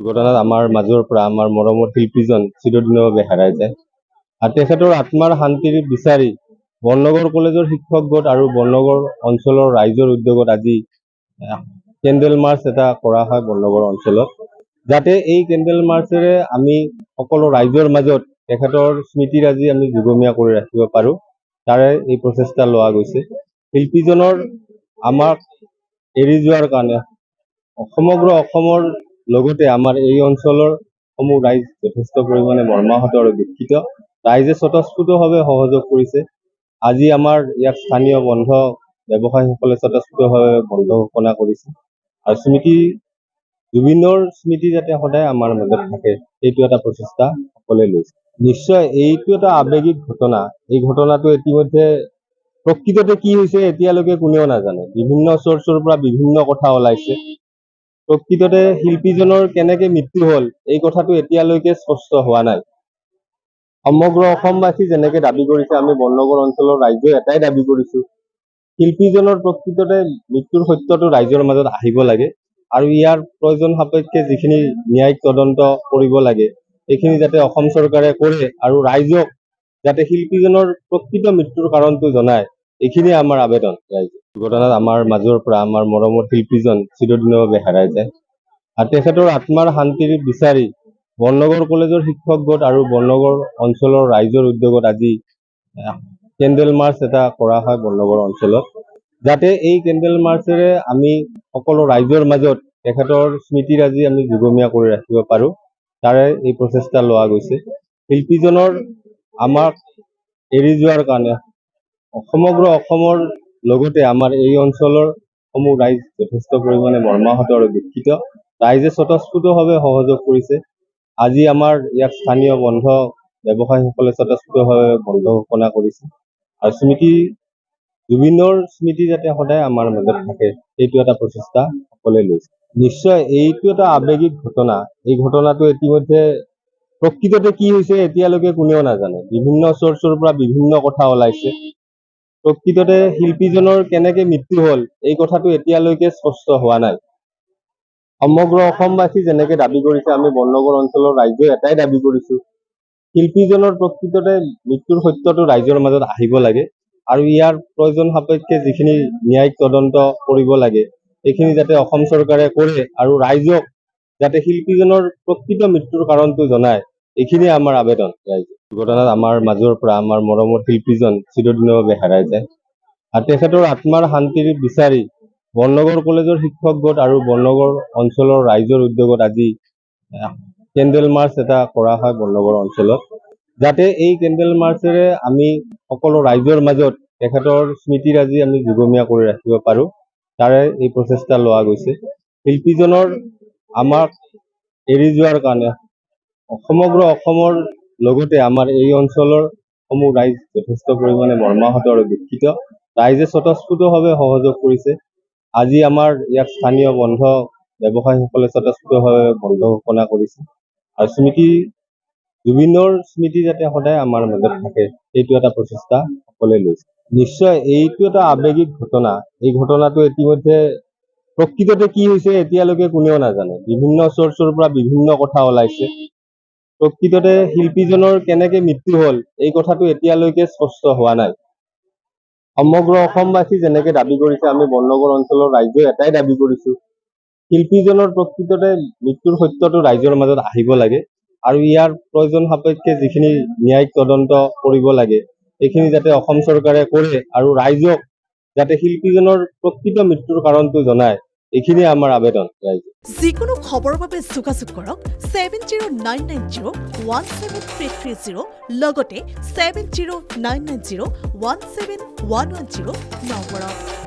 ঘটনাত আমাৰ মাজৰ পৰা আমাৰ মৰমৰ শিল্পীজন চিৰদিনৰ বাবে হেৰাই যায় আৰু তেখেতৰ আত্মাৰ শান্তিৰ বিচাৰি বৰ্ণনগৰ কলেজৰ শিক্ষক গোট আৰু বৰ্ণনগৰ অঞ্চলৰ ৰাইজৰ উদ্যোগত আজি কেণ্ডেল মাৰ্চ এটা কৰা হয় বৰ্ণনগৰ অঞ্চলত, যাতে এই কেণ্ডেল মাৰ্চেৰে আমি সকলো ৰাইজৰ মাজত তেখেতৰ স্মৃতিৰাজি আমি যুগমীয়া কৰি ৰাখিব পাৰোঁ, তাৰে এই প্ৰচেষ্টা লোৱা গৈছে। শিল্পীজনৰ আমাক এৰি যোৱাৰ কাৰণে সমগ্ৰ অসমৰ লগতে আমাৰ এই অঞ্চলৰ সমূহ ৰাইজ যথেষ্ট পৰিমাণে মৰ্মাহত আৰু দুখিত। ৰাইজে স্বতঃস্ফূৰ্তভাৱে সহযোগ কৰিছে। আজি আমাৰ ইয়াত স্থানীয় বন্ধ ব্যৱসায়ীসকলে স্বতঃস্ফূৰ্তভাৱে বন্ধ ঘোষণা কৰিছে আৰু জুবিনৰ স্মৃতি যাতে সদায় আমাৰ মাজত থাকে, এইটো এটা প্ৰচেষ্টা সকলোৱে লৈছে। নিশ্চয় এইটো এটা আৱেগিক ঘটনা। এই ঘটনাটো ইতিমধ্যে প্ৰকৃততে কি হৈছে এতিয়ালৈকে কোনেও নাজানে। বিভিন্ন চ'ৰ্চৰ পৰা বিভিন্ন কথা ওলাইছে। প্ৰকৃততে শিল্পীজনৰ কেনেকে মৃত্যু হ'ল এই কথাটো এতিয়ালৈকে স্পষ্ট হোৱা নাই। সমগ্ৰ অসমবাসী যেনেকে দাবী কৰিছে, আমি বৰ্ণনগৰ অঞ্চলৰ ৰাইজে এটাই দাবী কৰিছোঁ, শিল্পীজনৰ প্ৰকৃততে মৃত্যুৰ সত্যটো ৰাইজৰ মাজত আহিব লাগে আৰু ইয়াৰ প্ৰয়োজন সাপেক্ষে যিখিনি ন্যায়িক তদন্ত কৰিব লাগে এইখিনি যাতে অসম চৰকাৰে কৰে আৰু ৰাইজক যাতে শিল্পীজনৰ প্ৰকৃত মৃত্যুৰ কাৰণটো জনায়, এইখিনিয়ে আমাৰ আবেদন ৰাইজে। ঘটনাত আমাৰ মাজৰ পৰা আমাৰ মৰমৰ শিল্পীজন চিৰদিনৰ বাবে হেৰাই যায় আৰু তেখেতৰ আত্মাৰ শান্তিৰ বিচাৰি বৰ্ণনগৰ কলেজৰ শিক্ষক গোট আৰু বৰ্ণনগৰ অঞ্চলৰ ৰাইজৰ উদ্যোগত আজি কেণ্ডেল মাৰ্চ এটা কৰা হয় বৰ্ণনগৰ অঞ্চলত, যাতে এই কেণ্ডেল মাৰ্চেৰে আমি সকলো ৰাইজৰ মাজত তেখেতৰ স্মৃতিৰাজি আমি যুগমীয়া কৰি ৰাখিব পাৰোঁ, তাৰে এই প্ৰচেষ্টা লোৱা গৈছে। শিল্পীজনৰ আমাক এৰি যোৱাৰ কাৰণে সমগ্ৰ অসমৰ লগতে আমাৰ এই অঞ্চলৰ সমূহ ৰাইজ যথেষ্ট পৰিমাণে মৰ্মাহত আৰু দুখিত। ৰাইজে স্বতঃস্ফূৰ্তভাৱে সহযোগ কৰিছে। আজি আমাৰ ইয়াত স্থানীয় বন্ধ ব্যৱসায়ীসকলে স্বতঃস্ফূৰ্তভাৱে বন্ধ ঘোষণা কৰিছে আৰু জুবিনৰ স্মৃতি যাতে সদায় আমাৰ মাজত থাকে, এইটো এটা প্ৰচেষ্টা সকলোৱে লৈছে। নিশ্চয় এইটো এটা আৱেগিক ঘটনা। এই ঘটনাটো ইতিমধ্যে প্ৰকৃততে কি হৈছে এতিয়ালৈকে কোনেও নাজানে। বিভিন্ন চ'ৰ্চৰ পৰা বিভিন্ন কথা ওলাইছে। প্ৰকৃততে শিল্পীজনৰ কেনেকে মৃত্যু হ'ল এই কথাটো এতিয়ালৈকে স্পষ্ট হোৱা নাই। সমগ্ৰ অসমবাসী যেনেকে দাবী কৰিছে, আমি বৰ্ণনগৰ অঞ্চলৰ ৰাইজে এটাই দাবী কৰিছোঁ, শিল্পীজনৰ প্ৰকৃততে মৃত্যুৰ সত্যটো ৰাইজৰ মাজত আহিব লাগে আৰু ইয়াৰ প্ৰয়োজন সাপেক্ষে যিখিনি ন্যায়িক তদন্ত কৰিব লাগে এইখিনি যাতে অসম চৰকাৰে কৰে আৰু ৰাইজক যাতে শিল্পীজনৰ প্ৰকৃত মৃত্যুৰ কাৰণটো জনায় এইখিনি আমাৰ আবেদন ৰাইজৰ। দুৰ্ঘটনাত আমাৰ মাজৰ পৰা আমাৰ মৰমৰ শিল্পীজন চিৰদিনৰ বাবে হেৰাই যায় আৰু তেখেতৰ আত্মাৰ শান্তিৰ বিচাৰি বৰনগৰ কলেজৰ শিক্ষক গোট আৰু বৰনগৰ অঞ্চলৰ ৰাইজৰ উদ্যোগত আজি কেণ্ডেল মাৰ্চ এটা কৰা হয় বৰনগৰ অঞ্চলত, যাতে এই কেণ্ডেল মাৰ্চেৰে আমি সকলো ৰাইজৰ মাজত তেখেতৰ স্মৃতিৰাজি আমি যুগমীয়া কৰি ৰাখিব পাৰোঁ, তাৰে এই প্ৰচেষ্টা লোৱা গৈছে। শিল্পীজনৰ আমাক এৰি যোৱাৰ কাৰণে সমগ্ৰ অসমৰ লগতে আমাৰ এই অঞ্চলৰ সমূহ ৰাইজ যথেষ্ট পৰিমাণে মৰ্মাহত আৰু দুখিত। ৰাইজে স্বতঃস্ফূৰ্তভাৱে সহযোগ কৰিছে। আজি আমাৰ ইয়াত স্থানীয় বন্ধ ব্যৱসায়ীসকলে স্বতঃস্ফূৰ্তভাৱে বন্ধ ঘোষণা কৰিছে আৰু জুবিনৰ স্মৃতি যাতে সদায় আমাৰ মাজত থাকে সেইটো এটা প্ৰচেষ্টা সকলোৱে লৈছে। নিশ্চয় এইটো এটা আৱেগিক ঘটনা। এই ঘটনাটো ইতিমধ্যে প্ৰকৃততে কি হৈছে এতিয়ালৈকে কোনেও নাজানে। বিভিন্ন চ'ৰ্চৰ পৰা বিভিন্ন কথা ওলাইছে। প্ৰকৃততে শিল্পীজনৰ কেনেকে মৃত্যু হ'ল এই কথাটো এতিয়ালৈকে স্পষ্ট হোৱা নাই। সমগ্ৰ অসমবাসী যেনেকে দাবী কৰিছে আমি বৰনগৰ অঞ্চলৰ ৰাইজে এটাই দাবী কৰিছোঁ, শিল্পীজনৰ প্ৰকৃততে মৃত্যুৰ সত্যটো ৰাইজৰ মাজত আহিব লাগে আৰু ইয়াৰ প্ৰয়োজন সাপেক্ষে যিখিনি ন্যায়িক তদন্ত কৰিব লাগে এইখিনি যাতে অসম চৰকাৰে কৰে আৰু ৰাইজক যাতে শিল্পীজনৰ প্ৰকৃত মৃত্যুৰ কাৰণটো জনায় এইখিনি আমাৰ আবেদন ৰাইজৰ। যিকোনো খবৰৰ বাবে যোগাযোগ কৰক 7099017330 লগতে 7099017110 নম্বৰত।